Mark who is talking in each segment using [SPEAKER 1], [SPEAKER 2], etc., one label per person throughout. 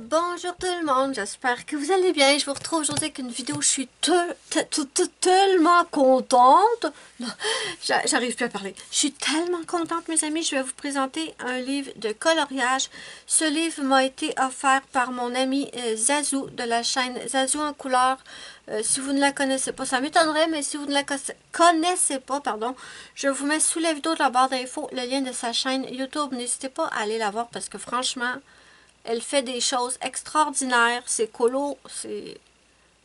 [SPEAKER 1] Bonjour tout le monde, j'espère que vous allez bien. Je vous retrouve aujourd'hui avec une vidéo. Je suis tellement contente. Non, j'arrive plus à parler. Je suis tellement contente, mes amis. Je vais vous présenter un livre de coloriage. Ce livre m'a été offert par mon ami Zazou de la chaîne Zazou en couleur. Si vous ne la connaissez pas, ça m'étonnerait, mais si vous ne la connaissez pas, pardon, je vous mets sous la vidéo de la barre d'infos le lien de sa chaîne YouTube. N'hésitez pas à aller la voir parce que franchement, elle fait des choses extraordinaires. Ses colos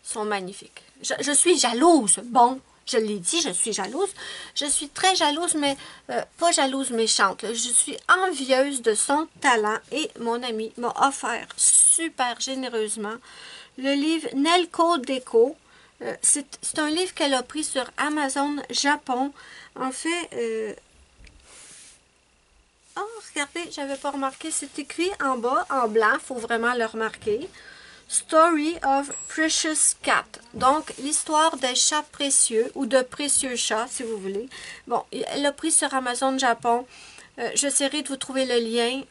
[SPEAKER 1] sont magnifiques. Je suis jalouse. Bon, je l'ai dit, je suis jalouse. Je suis très jalouse, mais pas jalouse méchante. Je suis envieuse de son talent et mon ami m'a offert super généreusement le livre Nelko Déco. C'est un livre qu'elle a pris sur Amazon Japon. En fait, oh, regardez, j'avais pas remarqué, c'est écrit en bas, en blanc, il faut vraiment le remarquer. Story of Precious Cat. Donc, l'histoire des chats précieux, ou de précieux chats, si vous voulez. Bon, elle l'a pris sur Amazon Japon. J'essaierai de vous trouver le lien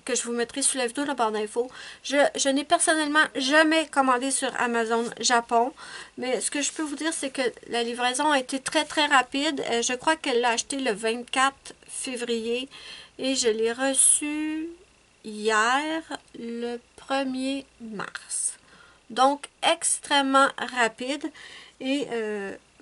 [SPEAKER 1] que je vous mettrai sous la vidéo de la barre d'infos. Je n'ai personnellement jamais commandé sur Amazon Japon, mais ce que je peux vous dire, c'est que la livraison a été très rapide. Je crois qu'elle l'a acheté le 24 février et je l'ai reçu hier, le 1er mars. Donc, extrêmement rapide et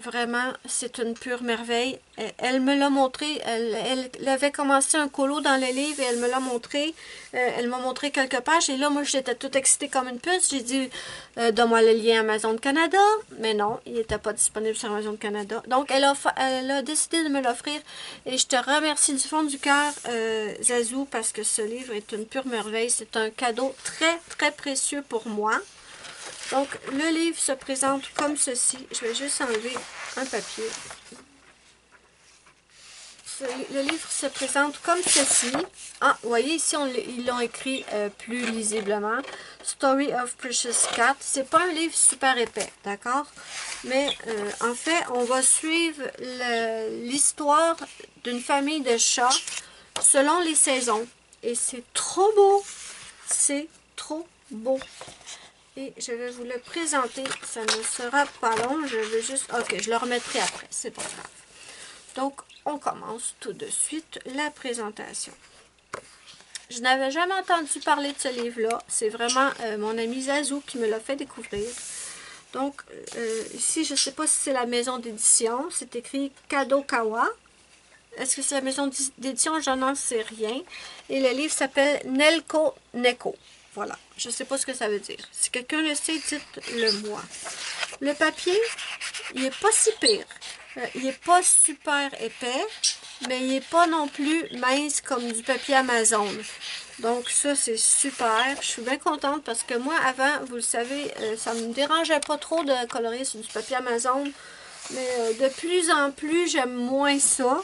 [SPEAKER 1] vraiment, c'est une pure merveille. Elle me l'a montré, elle avait commencé un colo dans le livre et elle me l'a montré. Elle m'a montré quelques pages et là, moi, j'étais toute excitée comme une puce. J'ai dit, donne-moi le lien Amazon Canada. Mais non, il n'était pas disponible sur Amazon Canada. Donc, elle a décidé de me l'offrir et je te remercie du fond du cœur, Zazou, parce que ce livre est une pure merveille. C'est un cadeau très précieux pour moi. Donc, le livre se présente comme ceci. Je vais juste enlever un papier. Le livre se présente comme ceci. Ah, vous voyez, ici, ils l'ont écrit plus lisiblement. Story of Precious Cat. C'est pas un livre super épais, d'accord? Mais, en fait, on va suivre l'histoire d'une famille de chats selon les saisons. Et c'est trop beau. C'est trop beau. Et je vais vous le présenter. Ça ne sera pas long. Je vais juste... Ok, je le remettrai après. C'est pas grave. Donc, on commence tout de suite la présentation. Je n'avais jamais entendu parler de ce livre-là. C'est vraiment mon ami Zazou qui me l'a fait découvrir. Donc, ici, je ne sais pas si c'est la maison d'édition. C'est écrit Kadokawa. Est-ce que c'est la maison d'édition? Je n'en sais rien. Et le livre s'appelle Nelko Neko. Voilà, je ne sais pas ce que ça veut dire. Si quelqu'un le sait, dites-le moi. Le papier, il n'est pas si pire. Il n'est pas super épais, mais il n'est pas non plus mince comme du papier Amazon. Donc ça, c'est super. Je suis bien contente parce que moi, avant, vous le savez, ça ne me dérangeait pas trop de colorier sur du papier Amazon. Mais de plus en plus, j'aime moins ça.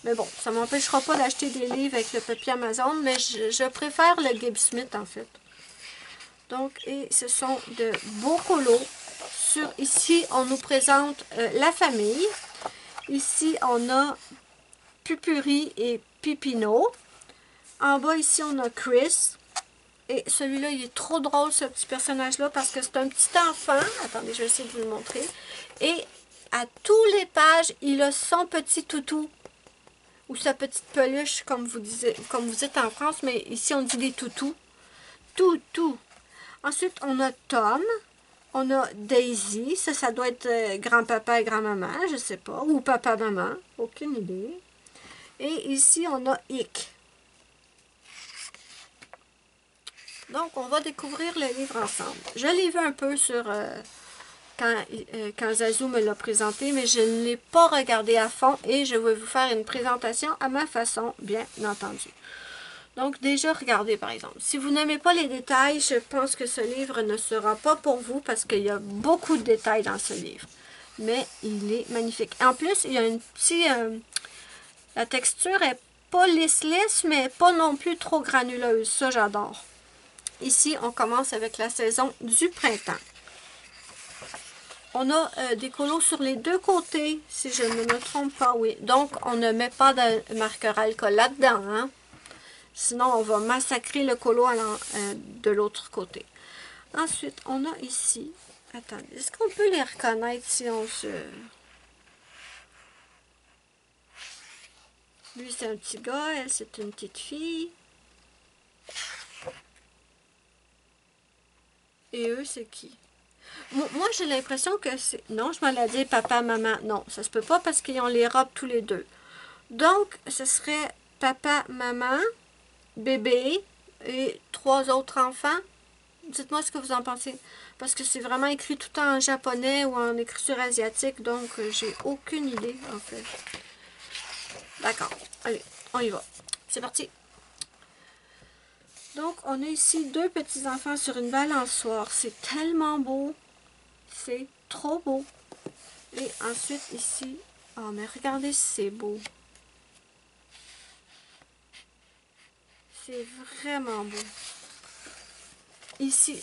[SPEAKER 1] Mais bon, ça ne m'empêchera pas d'acheter des livres avec le papier Amazon, mais je préfère le Gibb Smith en fait. Donc, et ce sont de beaux colos. Ici, on nous présente la famille. Ici, on a Pupuri et Pipino. En bas, ici, on a Chris. Et celui-là, il est trop drôle, ce petit personnage-là, parce que c'est un petit enfant. Attendez, je vais essayer de vous le montrer. Et à tous les pages, il a son petit toutou. Ou sa petite peluche, comme vous dites en France, mais ici on dit des toutous. Toutou. Ensuite, on a Tom, on a Daisy, ça doit être grand-papa et grand-maman, je sais pas, ou papa-maman, aucune idée. Et ici, on a Ick. Donc, on va découvrir le livre ensemble. Je l'ai vu un peu sur... quand Zazou me l'a présenté, mais je ne l'ai pas regardé à fond et je vais vous faire une présentation à ma façon, bien entendu. Donc déjà, regardez par exemple. Si vous n'aimez pas les détails, je pense que ce livre ne sera pas pour vous parce qu'il y a beaucoup de détails dans ce livre. Mais il est magnifique. En plus, il y a une petite... la texture est pas lisse, mais pas non plus trop granuleuse. Ça, j'adore. Ici, on commence avec la saison du printemps. On a des colos sur les deux côtés, si je ne me trompe pas, oui. Donc, on ne met pas de marqueur alcool là-dedans, hein. Sinon, on va massacrer le colo de l'autre côté. Ensuite, on a ici... Attendez, est-ce qu'on peut les reconnaître si on se... Lui, c'est un petit gars, elle, c'est une petite fille. Et eux, c'est qui? Moi, j'ai l'impression que c'est... Non, je m'en ai dit papa, maman. Non, ça se peut pas parce qu'ils ont les robes tous les deux. Donc, ce serait papa, maman, bébé et 3 autres enfants. Dites-moi ce que vous en pensez. Parce que c'est vraiment écrit tout en japonais ou en écriture asiatique. Donc, j'ai aucune idée, en fait. D'accord. Allez, on y va. C'est parti. Donc, on a ici 2 petits-enfants sur une balançoire. C'est tellement beau. C'est trop beau. Et ensuite, ici... Oh, mais regardez si c'est beau. C'est vraiment beau. Ici,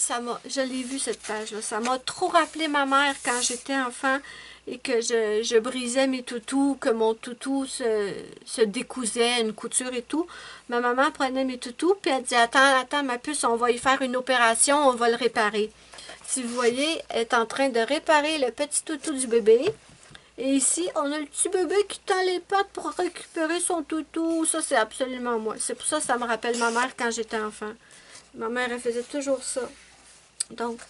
[SPEAKER 1] je l'ai vu cette page-là. Ça m'a trop rappelé ma mère quand j'étais enfant et que je brisais mes toutous, que mon toutou se décousait, une couture et tout. Ma maman prenait mes toutous puis elle dit attends ma puce, on va y faire une opération, on va le réparer. Si vous voyez, elle est en train de réparer le petit toutou du bébé. Et ici, on a le petit bébé qui tend les pattes pour récupérer son toutou. Ça, c'est absolument moi. C'est pour ça que ça me rappelle ma mère quand j'étais enfant. Ma mère, elle faisait toujours ça. Donc,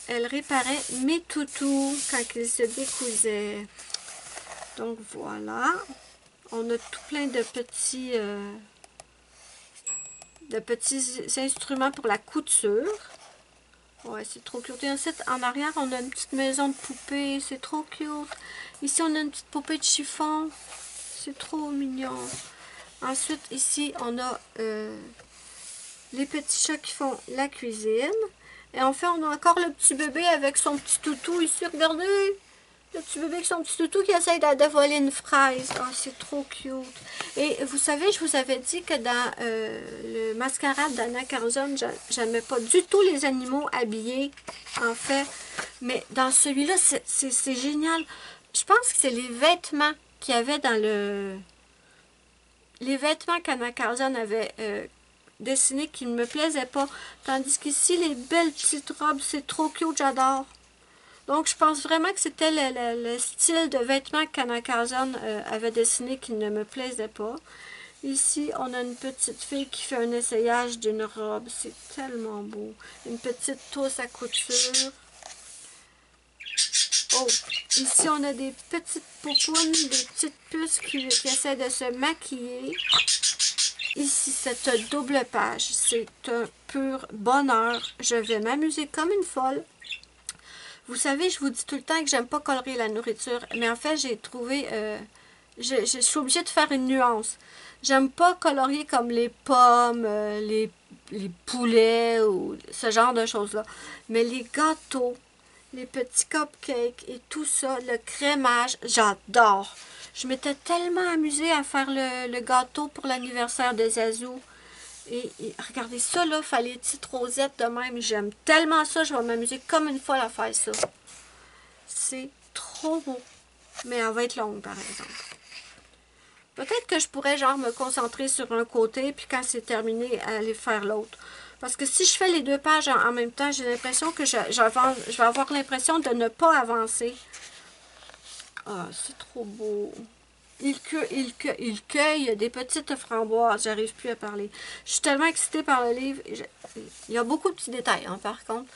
[SPEAKER 1] elle réparait mes toutous quand ils se décousaient. Donc, voilà. On a tout plein de petits instruments pour la couture. Ouais, c'est trop cute. Et ensuite, en arrière, on a une petite maison de poupée. C'est trop cute. Ici, on a une petite poupée de chiffon. C'est trop mignon. Ensuite, ici, on a les petits chats qui font la cuisine. Et enfin, on a encore le petit bébé avec son petit toutou ici. Regardez! Le petit bébé avec son petit toutou qui essaye de voler une fraise. Oh, c'est trop cute. Et vous savez, je vous avais dit que dans le mascarade d'Anna Carlson, j'aimais pas du tout les animaux habillés, en fait. Mais dans celui-là, c'est génial. Je pense que c'est les vêtements qu'il y avait dans le... Les vêtements qu'Anna Carlson avait dessinés qui ne me plaisaient pas. Tandis qu'ici, les belles petites robes, c'est trop cute, j'adore. Donc, je pense vraiment que c'était le style de vêtements qu'Anna Carlson avait dessiné qui ne me plaisait pas. Ici, on a une petite fille qui fait un essayage d'une robe. C'est tellement beau. Une petite trousse à couture. Oh, ici, on a des petites poupounes, des petites puces qui essaient de se maquiller. Ici, cette double page, c'est un pur bonheur. Je vais m'amuser comme une folle. Vous savez, je vous dis tout le temps que j'aime pas colorer la nourriture, mais en fait, j'ai trouvé... je suis obligée de faire une nuance. J'aime pas colorier comme les pommes, les poulets ou ce genre de choses-là. Mais les gâteaux, les petits cupcakes et tout ça, le crémage, j'adore. Je m'étais tellement amusée à faire le gâteau pour l'anniversaire de Zazou. Et regardez ça, là, fallait les petites rosettes de même. J'aime tellement ça, je vais m'amuser comme une folle à faire ça. C'est trop beau. Mais elle va être longue, par exemple. Peut-être que je pourrais, genre, me concentrer sur un côté, puis quand c'est terminé, aller faire l'autre. Parce que si je fais les 2 pages en même temps, j'ai l'impression que je vais avoir l'impression de ne pas avancer. Ah, c'est trop beau. Il cueille des petites framboises. J'arrive plus à parler. Je suis tellement excitée par le livre. Il y a beaucoup de petits détails, hein, par contre.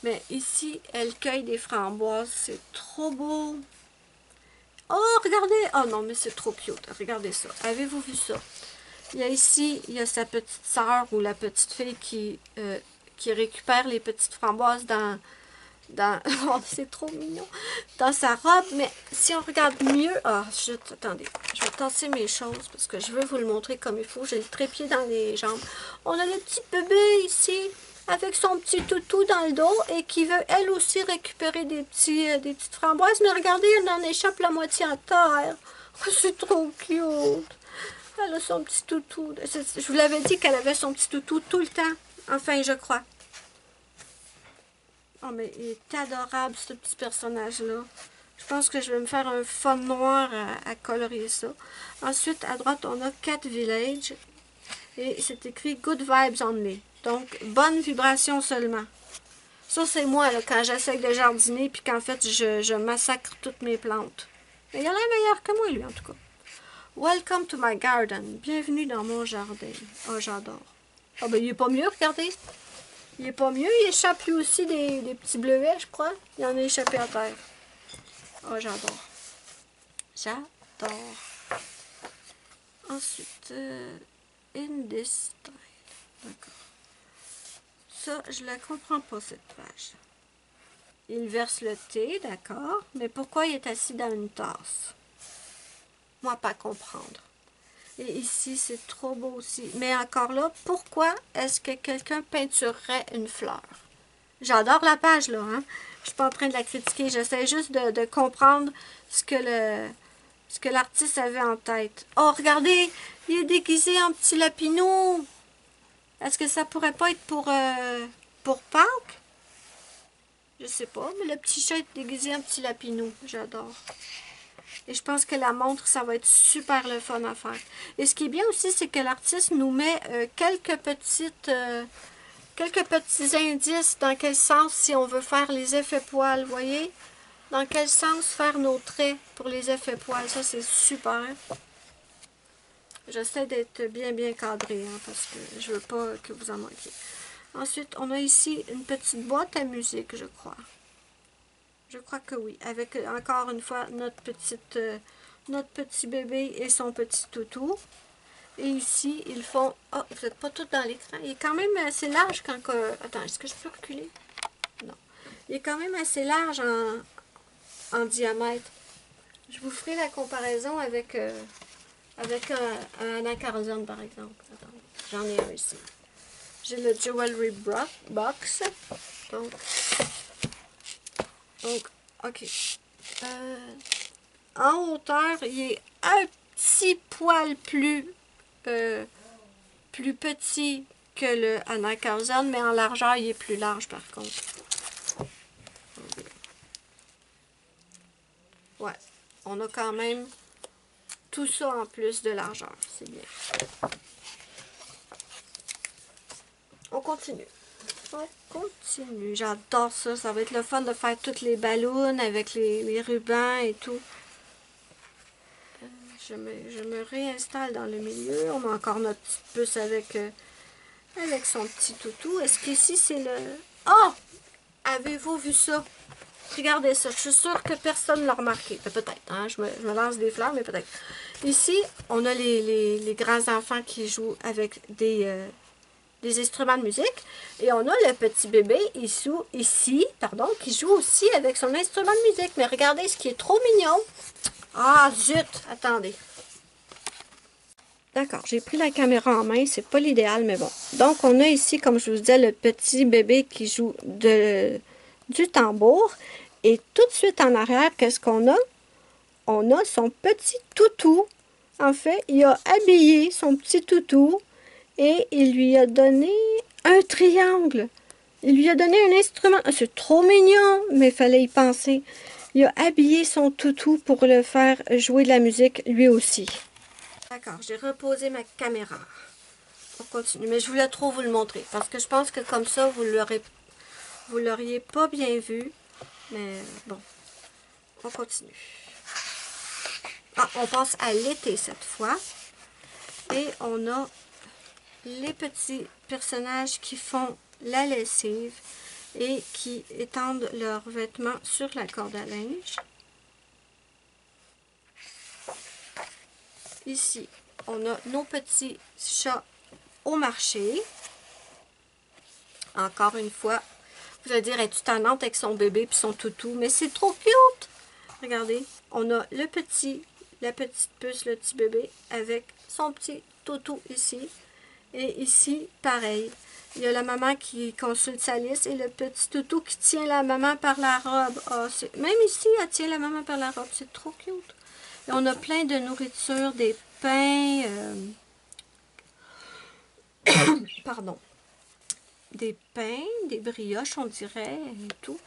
[SPEAKER 1] Mais ici, elle cueille des framboises. C'est trop beau. Oh, regardez. Oh non, mais c'est trop cute. Regardez ça. Avez-vous vu ça? Il y a ici, il y a sa petite sœur ou la petite fille qui récupère les petites framboises dans oh, c'est trop mignon, dans sa robe. Mais si on regarde mieux, attendez, je vais tasser mes choses parce que je veux vous le montrer comme il faut. J'ai le trépied dans les jambes. On a le petit bébé ici avec son petit toutou dans le dos et qui veut elle aussi récupérer des petites framboises. Mais regardez, elle en échappe la moitié en terre. Oh, c'est trop cute. Elle a son petit toutou. Je vous l'avais dit qu'elle avait son petit toutou tout le temps. Enfin, je crois. Oh, mais il est adorable, ce petit personnage-là. Je pense que je vais me faire un fond noir à colorier ça. Ensuite, à droite, on a Cat Village. Et c'est écrit Good Vibes Only. Donc, bonne vibration seulement. Ça, c'est moi, là, quand j'essaie de jardiner, puis qu'en fait, je massacre toutes mes plantes. Mais il a l'air meilleur que moi, lui, en tout cas. Welcome to my garden. Bienvenue dans mon jardin. Oh, j'adore. Ah, ben, il est pas mieux, regardez. Il est pas mieux. Il échappe lui aussi des petits bleuets, je crois. Il en a échappé à terre. Oh, j'adore. J'adore. Ensuite, in this style. D'accord. Ça, je la comprends pas, cette page. Il verse le thé, d'accord. Mais pourquoi il est assis dans une tasse? Moi, pas comprendre. Et ici, c'est trop beau aussi. Mais encore là, pourquoi est-ce que quelqu'un peinturerait une fleur? J'adore la page, là. Hein? Je suis pas en train de la critiquer. J'essaie juste de comprendre ce que l'artiste avait en tête. Oh, regardez! Il est déguisé en petit lapinou! Est-ce que ça pourrait pas être pour Pâques? Je sais pas, mais le petit chat est déguisé en petit lapinou. J'adore. Et je pense que la montre, ça va être super le fun à faire. Et ce qui est bien aussi, c'est que l'artiste nous met quelques petits indices dans quel sens, si on veut faire les effets poils, vous voyez? Dans quel sens faire nos traits pour les effets poils. Ça, c'est super. J'essaie d'être bien cadré, hein, parce que je veux pas que vous en manquiez. Ensuite, on a ici une petite boîte à musique, je crois. Je crois que oui. Avec, encore une fois, notre petit bébé et son petit toutou. Et ici, ils font... Oh, vous n'êtes pas tous dans l'écran. Il est quand même assez large quand... Attends, est-ce que je peux reculer? Non. Il est quand même assez large en diamètre. Je vous ferai la comparaison avec un accordion, par exemple. Attendez, j'en ai un ici. J'ai le Jewelry Box. Donc ok. En hauteur, il est un petit poil plus petit que le Anacardion, mais en largeur, il est plus large par contre. Ouais, on a quand même tout ça en plus de largeur, c'est bien. On continue. On continue. J'adore ça. Ça va être le fun de faire toutes les ballons avec les rubans et tout. Je me réinstalle dans le milieu. On a encore notre petite puce avec son petit toutou. Est-ce qu'ici c'est le... Oh! Avez-vous vu ça? Regardez ça. Je suis sûre que personne ne l'a remarqué. Peut-être, hein? Je me lance des fleurs, mais peut-être. Ici, on a les grands enfants qui jouent avec des instruments de musique. Et on a le petit bébé ici, qui joue aussi avec son instrument de musique. Mais regardez ce qui est trop mignon. Ah, zut! Attendez. D'accord, j'ai pris la caméra en main. C'est pas l'idéal, mais bon. Donc, on a ici, comme je vous disais, le petit bébé qui joue du tambour. Et tout de suite en arrière, qu'est-ce qu'on a? On a son petit toutou. En fait, il a habillé son petit toutou et il lui a donné un triangle. Il lui a donné un instrument. C'est trop mignon, mais il fallait y penser. Il a habillé son toutou pour le faire jouer de la musique lui aussi. D'accord, j'ai reposé ma caméra. On continue, mais je voulais trop vous le montrer parce que je pense que comme ça, vous l'auriez pas bien vu. Mais bon, on continue. Ah, on passe à l'été cette fois. Et on a les petits personnages qui font la lessive et qui étendent leurs vêtements sur la corde à linge. Ici, on a nos petits chats au marché. Encore une fois, vous allez dire, es-tu tannante avec son bébé puis son toutou? Mais c'est trop cute! Regardez, on a la petite puce, le petit bébé, avec son petit toutou ici. Et ici, pareil. Il y a la maman qui consulte sa liste et le petit toutou qui tient la maman par la robe. Oh, même ici, elle tient la maman par la robe. C'est trop cute. Et on a plein de nourriture, des pains. Pardon. Des pains, des brioches, on dirait, et tout.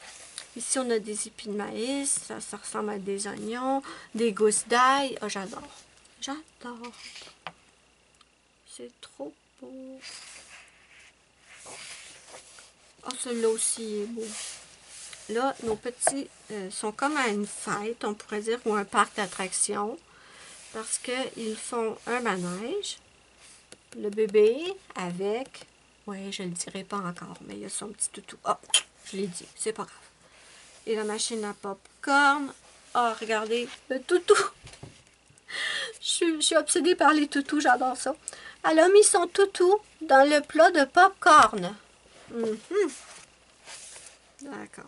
[SPEAKER 1] Ici, on a des épis de maïs. Ça ressemble à des oignons. Des gousses d'ail. Oh, j'adore. J'adore. C'est trop beau. Oh, celui-là aussi est beau. Là, nos petits sont comme à une fête, on pourrait dire, ou un parc d'attractions. Parce qu'ils font un manège. Le bébé avec... Oui, je ne le dirai pas encore, mais il y a son petit toutou. Oh, je l'ai dit, c'est pas grave. Et la machine à popcorn. Oh, regardez, le toutou. Je suis obsédée par les toutous, j'adore ça. Elle a mis son toutou dans le plat de popcorn. D'accord.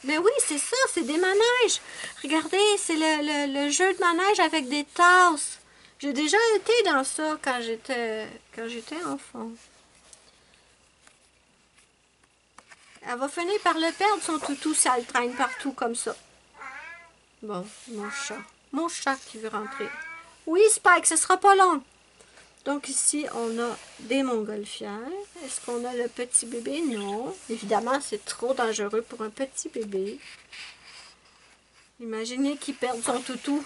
[SPEAKER 1] Mais oui, c'est ça, c'est des manèges. Regardez, c'est le jeu de manège avec des tasses. J'ai déjà été dans ça quand j'étais enfant. Elle va finir par le perdre, son toutou, si elle traîne partout comme ça. Bon, mon chat. Mon chat qui veut rentrer. Oui, Spike, ce sera pas long. Donc ici, on a des montgolfières. Est-ce qu'on a le petit bébé? Non. Évidemment, c'est trop dangereux pour un petit bébé. Imaginez qu'il perde son toutou.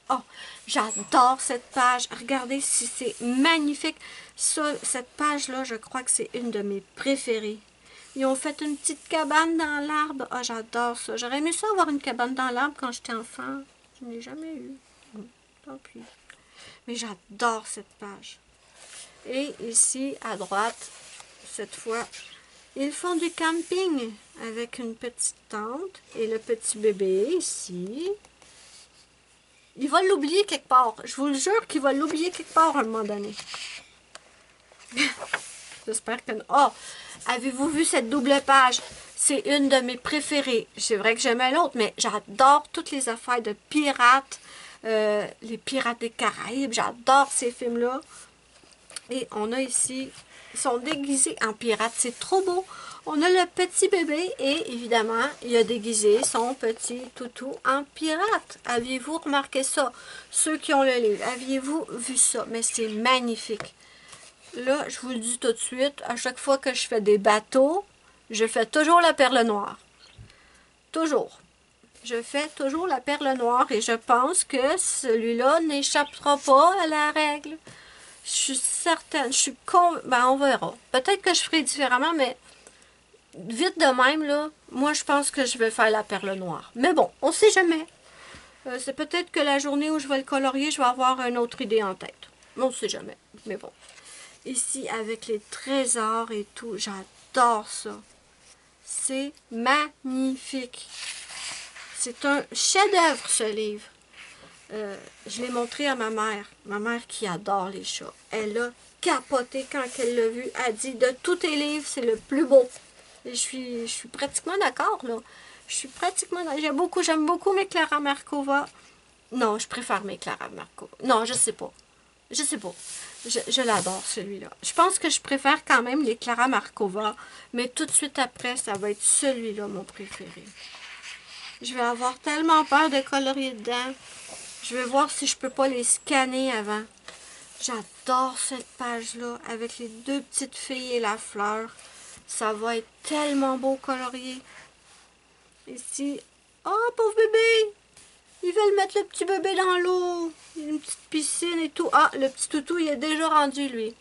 [SPEAKER 1] Oh, j'adore cette page. Regardez si c'est magnifique. Ça, cette page-là, je crois que c'est une de mes préférées. Ils ont fait une petite cabane dans l'arbre. Ah, j'adore ça. J'aurais aimé ça avoir une cabane dans l'arbre quand j'étais enfant. Je n'ai jamais eu. Tant pis. Mais j'adore cette page. Et ici, à droite, cette fois, ils font du camping avec une petite tente et le petit bébé ici. Il va l'oublier quelque part. Je vous le jure qu'il va l'oublier quelque part à un moment donné. J'espère que... Oh! Avez-vous vu cette double page? C'est une de mes préférées. C'est vrai que j'aimais l'autre, mais j'adore toutes les affaires de pirates. Les Pirates des Caraïbes. J'adore ces films-là. Et on a ici... Ils sont déguisés en pirates. C'est trop beau. On a le petit bébé et évidemment, il a déguisé son petit toutou en pirate. Aviez-vous remarqué ça? Ceux qui ont le livre, aviez-vous vu ça? Mais c'est magnifique. Là, je vous le dis tout de suite, à chaque fois que je fais des bateaux, je fais toujours la perle noire. Toujours. Je fais toujours la perle noire et je pense que celui-là n'échappera pas à la règle. Je suis certaine, je suis ben, on verra. Peut-être que je ferai différemment, mais vite de même, là, moi, je pense que je vais faire la perle noire. Mais bon, on sait jamais. C'est peut-être que la journée où je vais le colorier, je vais avoir une autre idée en tête. On sait jamais. Mais bon. Ici, avec les trésors et tout, j'adore ça. C'est magnifique. C'est un chef-d'œuvre, ce livre. Je l'ai montré à ma mère qui adore les chats. Elle a capoté quand elle l'a vu. Elle dit, de tous tes livres, c'est le plus beau. Et je suis pratiquement d'accord, là. Je suis pratiquement d'accord. J'aime beaucoup mes Clara Markova. Non, je préfère mes Clara Markova. Non, je sais pas. Je sais pas. Je l'adore, celui-là. Je pense que je préfère quand même les Clara Markova, mais tout de suite après, ça va être celui-là, mon préféré. Je vais avoir tellement peur de colorier dedans. Je vais voir si je peux pas les scanner avant. J'adore cette page-là, avec les deux petites filles et la fleur. Ça va être tellement beau colorié. Ici, oh, pauvre bébé! Ils veulent mettre le petit bébé dans l'eau. Une petite piscine et tout. Ah, le petit toutou, il est déjà rendu, lui.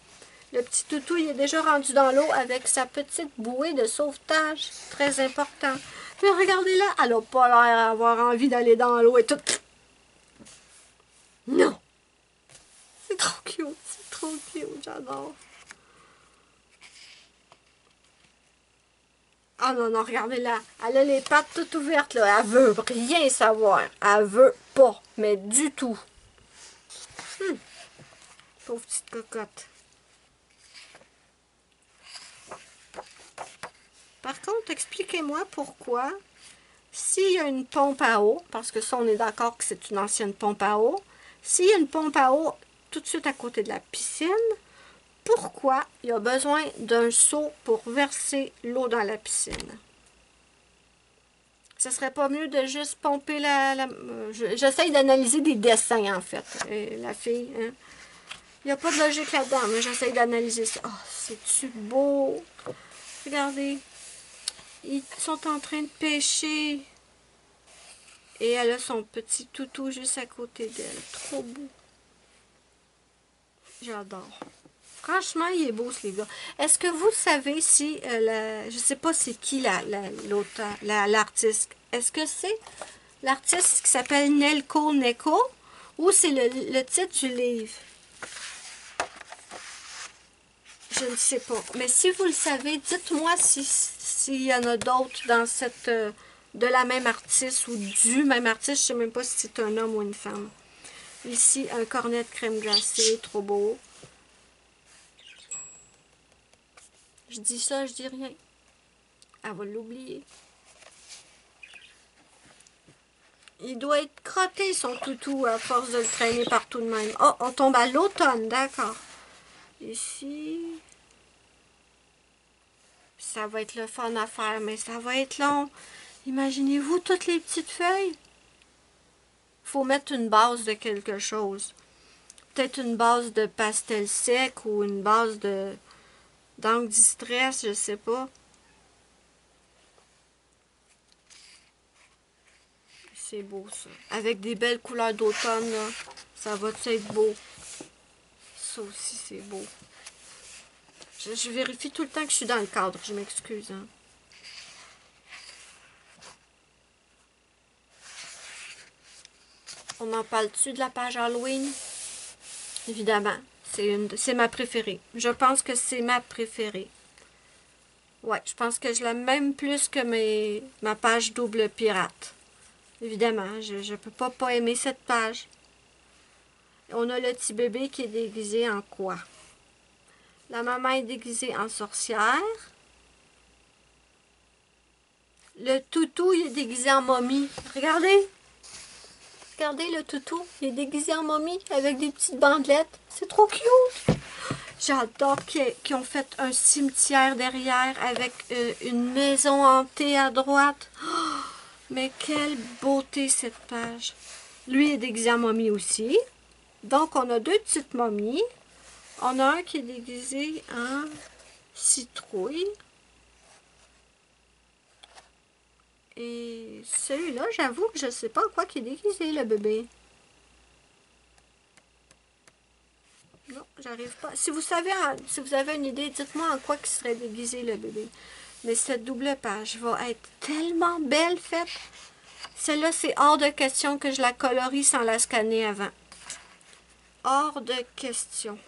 [SPEAKER 1] Le petit toutou, il est déjà rendu dans l'eau avec sa petite bouée de sauvetage. Très important. Mais regardez là, elle n'a pas l'air d'avoir envie d'aller dans l'eau et tout. Non! C'est trop cute. C'est trop cute. J'adore. Ah non, non, regardez là. Elle a les pattes toutes ouvertes, là. Elle veut rien savoir. Elle veut pas. Mais du tout. Pauvre petite cocotte. Par contre, expliquez-moi pourquoi, s'il y a une pompe à eau, parce que ça, on est d'accord que c'est une ancienne pompe à eau, s'il y a une pompe à eau tout de suite à côté de la piscine, pourquoi il y a besoin d'un seau pour verser l'eau dans la piscine? Ce serait pas mieux de juste pomper j'essaye d'analyser des dessins, en fait. La fille, hein? Il n'y a pas de logique là-dedans, mais j'essaye d'analyser ça. Oh, c'est-tu beau? Regardez. Ils sont en train de pêcher. Et elle a son petit toutou juste à côté d'elle. Trop beau. J'adore. Franchement, il est beau ce livre-là. Est-ce que vous savez si, je sais pas c'est qui l'auteur, l'artiste. Est-ce que c'est l'artiste qui s'appelle Nelko Neko ou c'est le titre du livre? Je ne sais pas. Mais si vous le savez, dites-moi s'il y en a d'autres dans cette de la même artiste ou du même artiste. Je ne sais même pas si c'est un homme ou une femme. Ici, un cornet de crème glacée, trop beau. Je dis ça, je dis rien. Elle va l'oublier. Il doit être crotté, son toutou, à force de le traîner partout de même. Oh, on tombe à l'automne, d'accord. Ici... Ça va être le fun à faire, mais ça va être long. Imaginez-vous toutes les petites feuilles. Il faut mettre une base de quelque chose. Peut-être une base de pastel sec ou une base d'encre distress, je sais pas. C'est beau ça. Avec des belles couleurs d'automne, là. Ça va être beau. Ça aussi, c'est beau. Je vérifie tout le temps que je suis dans le cadre. Je m'excuse. Hein. On en parle-tu de la page Halloween? Évidemment. C'est ma préférée. Je pense que c'est ma préférée. Ouais, je pense que je l'aime même plus que ma page double pirate. Évidemment, je ne peux pas aimer cette page. On a le petit bébé qui est déguisé en quoi? La maman est déguisée en sorcière. Le toutou, il est déguisé en momie. Regardez! Regardez le toutou, il est déguisé en momie avec des petites bandelettes. C'est trop cute! J'adore qu'ils ont fait un cimetière derrière avec une maison hantée à droite. Oh, mais quelle beauté cette page! Lui est déguisé en momie aussi. Donc, on a deux petites momies. On a un qui est déguisé en citrouille. Et celui-là, j'avoue que je ne sais pas en quoi il est déguisé, le bébé. Non, j'arrive pas. Si vous avez une idée, dites-moi en quoi il serait déguisé, le bébé. Mais cette double page va être tellement belle faite. Celle-là, c'est hors de question que je la colorie sans la scanner avant. Hors de question.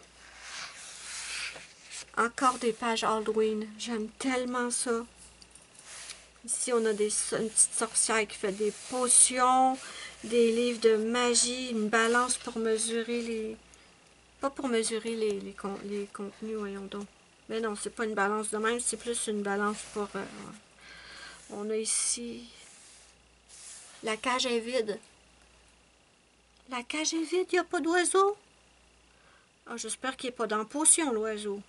[SPEAKER 1] Encore des pages Halloween. J'aime tellement ça. Ici, on a une petite sorcière qui fait des potions, des livres de magie, une balance pour mesurer les... Pas pour mesurer les contenus, voyons donc. Mais non, c'est pas une balance de même, c'est plus une balance pour... On a ici... La cage est vide. La cage est vide, il n'y a pas d'oiseau. Ah, j'espère qu'il n'est pas dans potion, l'oiseau.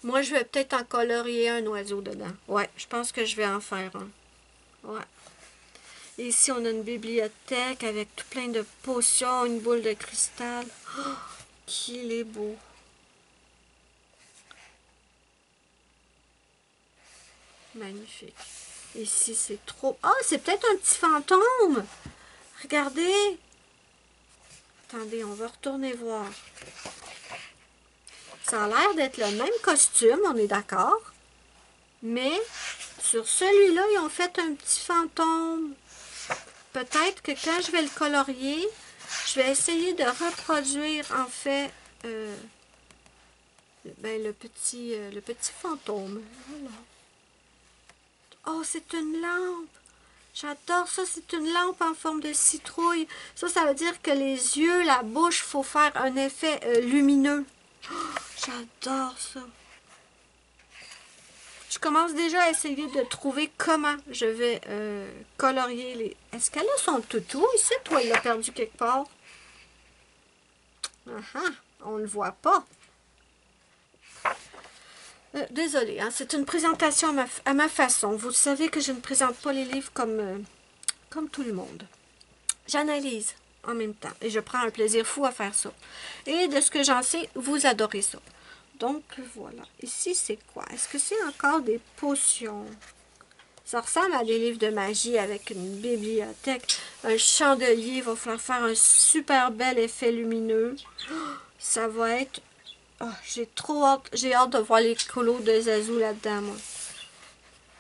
[SPEAKER 1] Moi, je vais peut-être en colorier un oiseau dedans. Ouais, je pense que je vais en faire un. Ouais. Et ici, on a une bibliothèque avec tout plein de potions, une boule de cristal. Oh, qu'il est beau. Magnifique. Ici, c'est trop... Ah, c'est peut-être un petit fantôme. Regardez. Attendez, on va retourner voir. Ça a l'air d'être le même costume, on est d'accord. Mais sur celui-là, ils ont fait un petit fantôme. Peut-être que quand je vais le colorier, je vais essayer de reproduire en fait le petit fantôme. Voilà. Oh, c'est une lampe. J'adore ça, c'est une lampe en forme de citrouille. Ça veut dire que les yeux, la bouche, il faut faire un effet lumineux. Oh, j'adore ça. Je commence déjà à essayer de trouver comment je vais colorier les... Est-ce qu'elle a son toutou ici? Toi, il l'a perdu quelque part. On ne le voit pas. Désolée, hein, c'est une présentation à ma façon. Vous savez que je ne présente pas les livres comme tout le monde. J'analyse en même temps et je prends un plaisir fou à faire ça. Et de ce que j'en sais, vous adorez ça. Donc, voilà. Ici, c'est quoi? Est-ce que c'est encore des potions? Ça ressemble à des livres de magie avec une bibliothèque, un chandelier. Il va falloir faire un super bel effet lumineux. Oh, Ça va être... Oh, j'ai hâte de voir les colos de Zazu là-dedans, moi.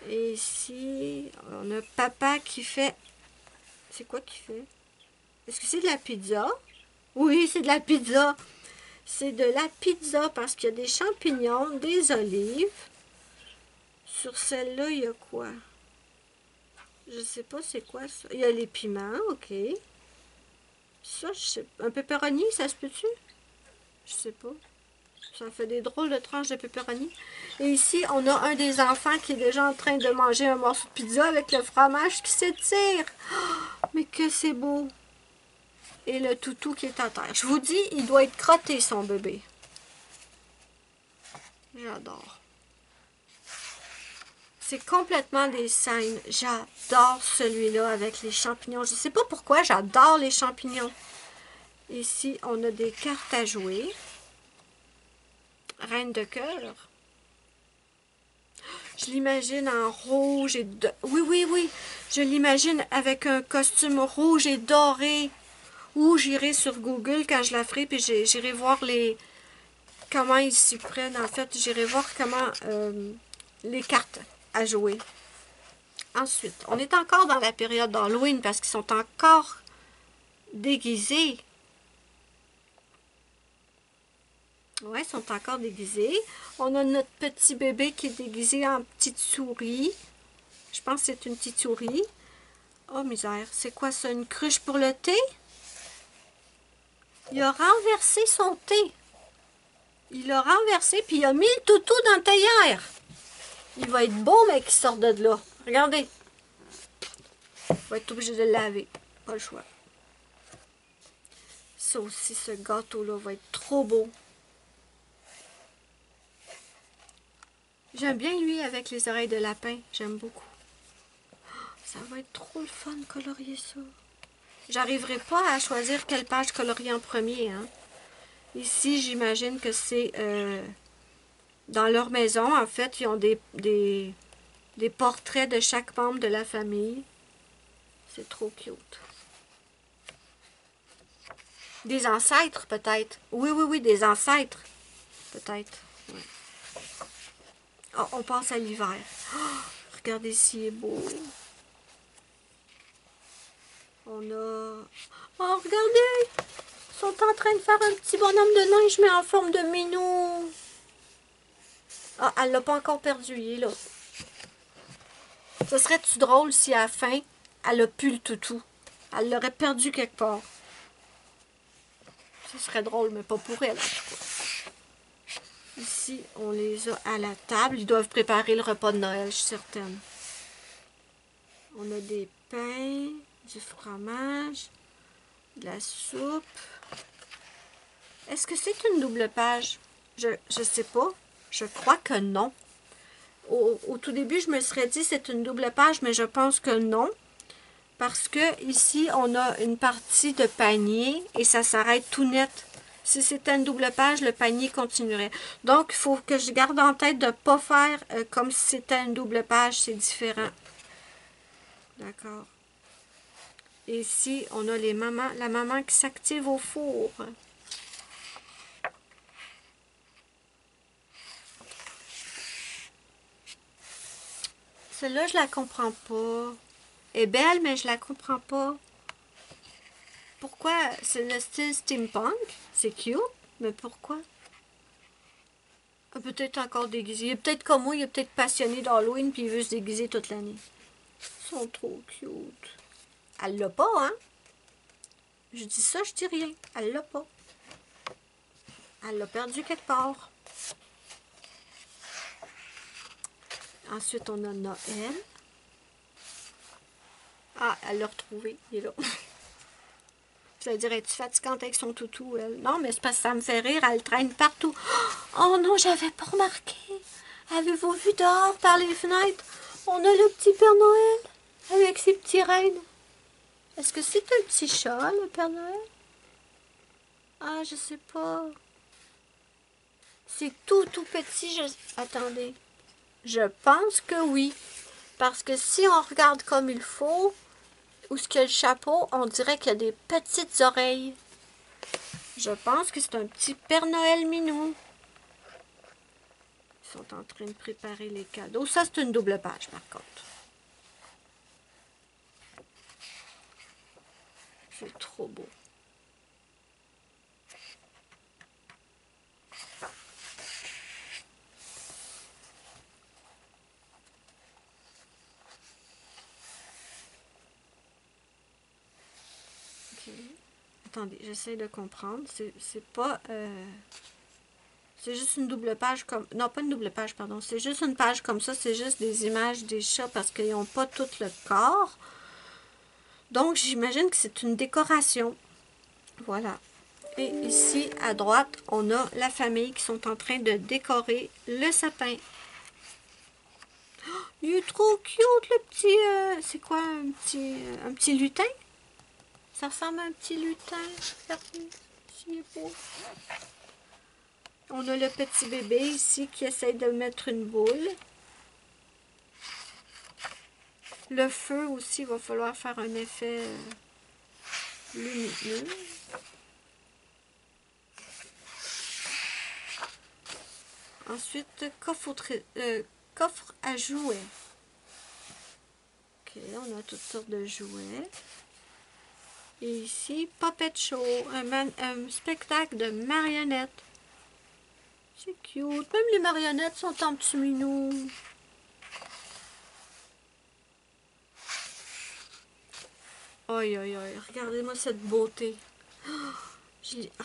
[SPEAKER 1] Et ici, on a papa qui fait... C'est quoi qu'il fait? Est-ce que c'est de la pizza? Oui, c'est de la pizza. C'est de la pizza parce qu'il y a des champignons, des olives. Sur celle-là, il y a quoi? Je sais pas c'est quoi ça. Il y a les piments, ok. Ça, je sais... Un pepperoni, ça se peut-tu? Je sais pas. Ça fait des drôles de tranches de pepperoni. Et ici, on a un des enfants qui est déjà en train de manger un morceau de pizza avec le fromage qui s'étire. Oh, mais que c'est beau! Et le toutou qui est à terre. Je vous dis, il doit être crotté, son bébé. J'adore. C'est complètement des scènes. J'adore celui-là avec les champignons. Je ne sais pas pourquoi, j'adore les champignons. Ici, on a des cartes à jouer. Reine de cœur. Je l'imagine en rouge et... Oui, oui, oui. Je l'imagine avec un costume rouge et doré. Ou j'irai sur Google quand je la ferai, puis j'irai voir comment ils s'y prennent. En fait, j'irai voir comment les cartes à jouer. Ensuite, on est encore dans la période d'Halloween parce qu'ils sont encore déguisés. Ouais, ils sont encore déguisés. On a notre petit bébé qui est déguisé en petite souris. Je pense que c'est une petite souris. Oh, misère. C'est quoi ça? Une cruche pour le thé? Il a renversé son thé. Il l'a renversé, puis il a mis le toutou dans le théière. Il va être beau, mais qu'il sorte de là. Regardez. Il va être obligé de le laver. Pas le choix. Ça aussi, ce gâteau-là va être trop beau. J'aime bien lui avec les oreilles de lapin. J'aime beaucoup. Ça va être trop le fun de colorier ça. J'arriverai pas à choisir quelle page colorier en premier. Hein. Ici, j'imagine que c'est dans leur maison. En fait, ils ont des portraits de chaque membre de la famille. C'est trop cute. Des ancêtres, peut-être. Oui, oui, oui, des ancêtres. Peut-être. Ouais. Oh, on passe à l'hiver. Oh, regardez s'il est beau. On a... Oh, regardez! Ils sont en train de faire un petit bonhomme de neige, mais en forme de minou. Ah, elle l'a pas encore perdu, il est là. Ce serait-tu drôle si à la fin, elle a pu le toutou? Elle l'aurait perdu quelque part. Ce serait drôle, mais pas pour elle. Ici, on les a à la table. Ils doivent préparer le repas de Noël, je suis certaine. On a des pains, du fromage, de la soupe. Est-ce que c'est une double page? Je sais pas. Je crois que non. Au tout début, je me serais dit c'est une double page, mais je pense que non. Parce que ici, on a une partie de panier et ça s'arrête tout net. Si c'était une double page, le panier continuerait. Donc, il faut que je garde en tête de ne pas faire comme si c'était une double page, c'est différent. D'accord. Et ici, on a la maman qui s'active au four. Celle-là, je la comprends pas. Elle est belle, mais je la comprends pas. Pourquoi? C'est le style steampunk. C'est cute, mais pourquoi? Peut-être encore déguisé. Il est peut-être comme moi, il est peut-être passionné d'Halloween puis il veut se déguiser toute l'année. Ils sont trop cute. Elle l'a pas, hein? Je dis ça, je dis rien. Elle l'a pas. Elle l'a perdu quelque part. Ensuite, on a Noël. Ah, elle l'a retrouvé. Il est là. Vous allez dire, es-tu fatigante avec son toutou, elle? Non, mais c'est parce que ça me fait rire. Elle traîne partout. Oh non, j'avais pas remarqué. Avez-vous vu dehors, par les fenêtres? On a le petit Père Noël avec ses petits rennes. Est-ce que c'est un petit chat, le Père Noël? Ah, je sais pas. C'est tout petit. Attendez. Je pense que oui. Parce que si on regarde comme il faut, où est-ce qu'il y a le chapeau, on dirait qu'il y a des petites oreilles. Je pense que c'est un petit Père Noël minou. Ils sont en train de préparer les cadeaux. Ça, c'est une double page, par contre. C'est trop beau. Ok. Attendez, j'essaie de comprendre. C'est pas... c'est juste une double page comme... Non, pas une double page, pardon. C'est juste une page comme ça. C'est juste des images des chats parce qu'ils n'ont pas tout le corps. Donc, j'imagine que c'est une décoration. Voilà. Et ici, à droite, on a la famille qui sont en train de décorer le sapin. Oh, il est trop cute, le petit... c'est quoi, un petit lutin? Ça ressemble à un petit lutin. Regardez, il est beau. On a le petit bébé ici qui essaye de mettre une boule. Le feu aussi, il va falloir faire un effet lumineux. Ensuite, coffre à jouets. Ok, on a toutes sortes de jouets. Et ici, Puppet Show, un spectacle de marionnettes. C'est cute. Même les marionnettes sont en petits minous. Aïe, aïe, aïe. Regardez-moi cette beauté. Oh,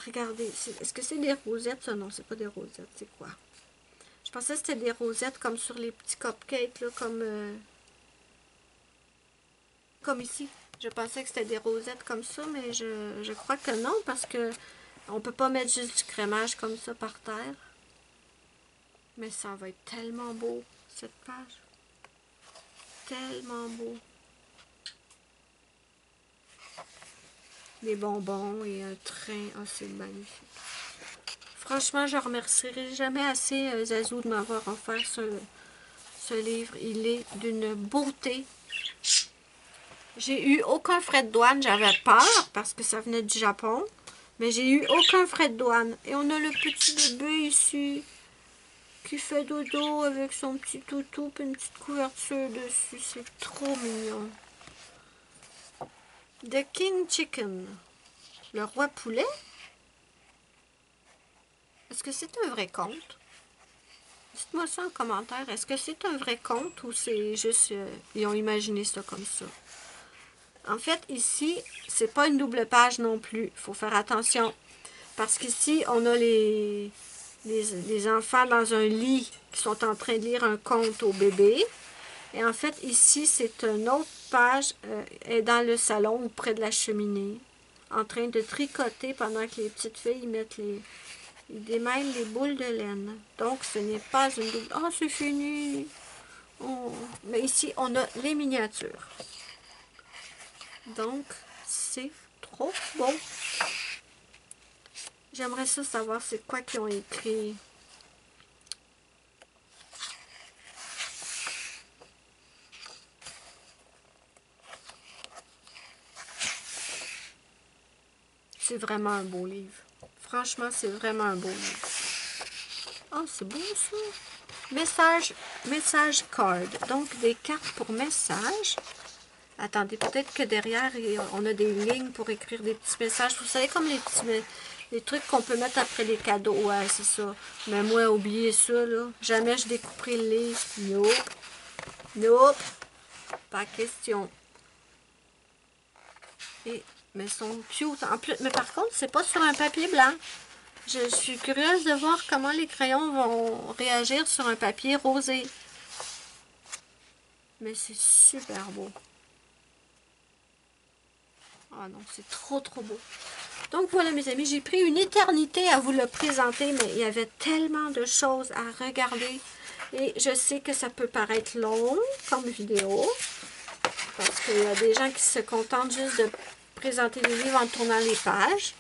[SPEAKER 1] regardez. Est-ce que c'est des rosettes, ça? Non, c'est pas des rosettes. C'est quoi? Je pensais que c'était des rosettes comme sur les petits cupcakes, là, comme ici. Je pensais que c'était des rosettes comme ça, mais je crois que non, parce que on peut pas mettre juste du crémage comme ça par terre. Mais ça va être tellement beau, cette page. Tellement beau. Des bonbons et un train. Oh, c'est magnifique. Franchement, je ne remercierai jamais assez Zazou de m'avoir offert ce livre. Il est d'une beauté. J'ai eu aucun frais de douane. J'avais peur parce que ça venait du Japon. Mais j'ai eu aucun frais de douane. Et on a le petit bébé ici qui fait dodo avec son petit toutou et une petite couverture dessus. C'est trop mignon. The King Chicken. Le roi poulet. Est-ce que c'est un vrai conte? Dites-moi ça en commentaire. Est-ce que c'est un vrai conte ou c'est juste... ils ont imaginé ça comme ça? En fait, ici, c'est pas une double page non plus. Il faut faire attention. Parce qu'ici, on a les enfants dans un lit qui sont en train de lire un conte au bébé. Et en fait, ici, c'est une autre page. Elle est dans le salon ou près de la cheminée. En train de tricoter pendant que les petites filles mettent ils démêlent les boules de laine. Donc, ce n'est pas une double... Ah, c'est fini! Oh. Mais ici, on a les miniatures. Donc, c'est trop beau. J'aimerais ça savoir c'est quoi qu'ils ont écrit. C'est vraiment un beau livre. Franchement, c'est vraiment un beau livre. Oh, c'est beau ça. Message card. Donc, des cartes pour messages. Attendez, peut-être que derrière, on a des lignes pour écrire des petits messages. Vous savez, comme les trucs qu'on peut mettre après les cadeaux. Ouais, c'est ça. Mais moi, oubliez ça, là. Jamais je découperai le livre. Nope. Nope. Pas question. Mais ils sont cute. En plus, mais par contre, c'est pas sur un papier blanc. Je suis curieuse de voir comment les crayons vont réagir sur un papier rosé. Mais c'est super beau. Ah non, c'est trop trop beau. Donc voilà mes amis, j'ai pris une éternité à vous le présenter, mais il y avait tellement de choses à regarder. Et je sais que ça peut paraître long comme vidéo, parce qu'il y a des gens qui se contentent juste de présenter les livres en tournant les pages.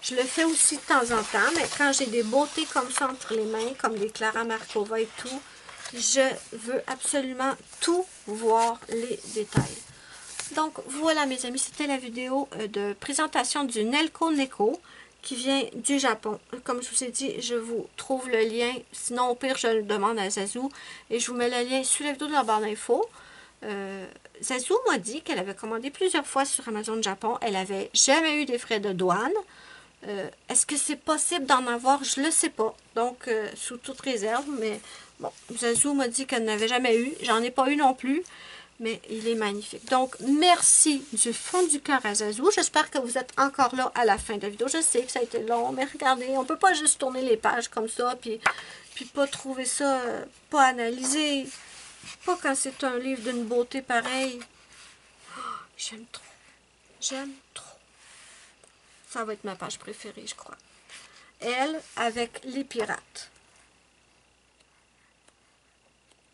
[SPEAKER 1] Je le fais aussi de temps en temps, mais quand j'ai des beautés comme ça entre les mains, comme des Clara Markova et tout, je veux absolument tout voir les détails. Donc voilà mes amis, c'était la vidéo de présentation du Nelco Neko qui vient du Japon. Comme je vous ai dit, je vous trouve le lien. Sinon, au pire, je le demande à Zazou. Et je vous mets le lien sous la vidéo de la barre d'infos. Zazou m'a dit qu'elle avait commandé plusieurs fois sur Amazon Japon. Elle n'avait jamais eu des frais de douane. Est-ce que c'est possible d'en avoir? Je ne le sais pas. Donc, sous toute réserve. Mais bon, Zazou m'a dit qu'elle n'avait jamais eu. J'en ai pas eu non plus. Mais il est magnifique. Donc, merci du fond du cœur à Zazou. J'espère que vous êtes encore là à la fin de la vidéo. Je sais que ça a été long, mais regardez, on ne peut pas juste tourner les pages comme ça, puis pas trouver ça, pas analyser. Pas quand c'est un livre d'une beauté pareille. Oh, j'aime trop. J'aime trop. Ça va être ma page préférée, je crois. Elle avec les pirates.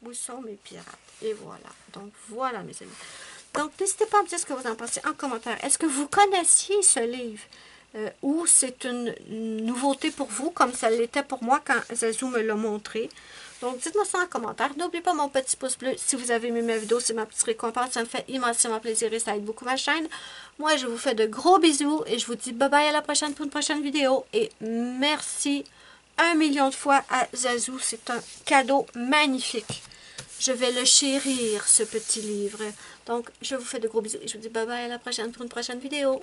[SPEAKER 1] Où sont mes pirates? Et voilà. Donc, voilà, mes amis. Donc, n'hésitez pas à me dire ce que vous en pensez en commentaire. Est-ce que vous connaissiez ce livre? Ou c'est une nouveauté pour vous, comme ça l'était pour moi quand Zazou me l'a montré. Donc, dites-moi ça en commentaire. N'oubliez pas mon petit pouce bleu si vous avez aimé ma vidéo. C'est ma petite récompense. Ça me fait immensément plaisir et ça aide beaucoup ma chaîne. Moi, je vous fais de gros bisous et je vous dis bye bye à la prochaine pour une prochaine vidéo. Et merci 1 million de fois à Zazou. C'est un cadeau magnifique. Je vais le chérir, ce petit livre. Donc, je vous fais de gros bisous et je vous dis bye bye à la prochaine pour une prochaine vidéo.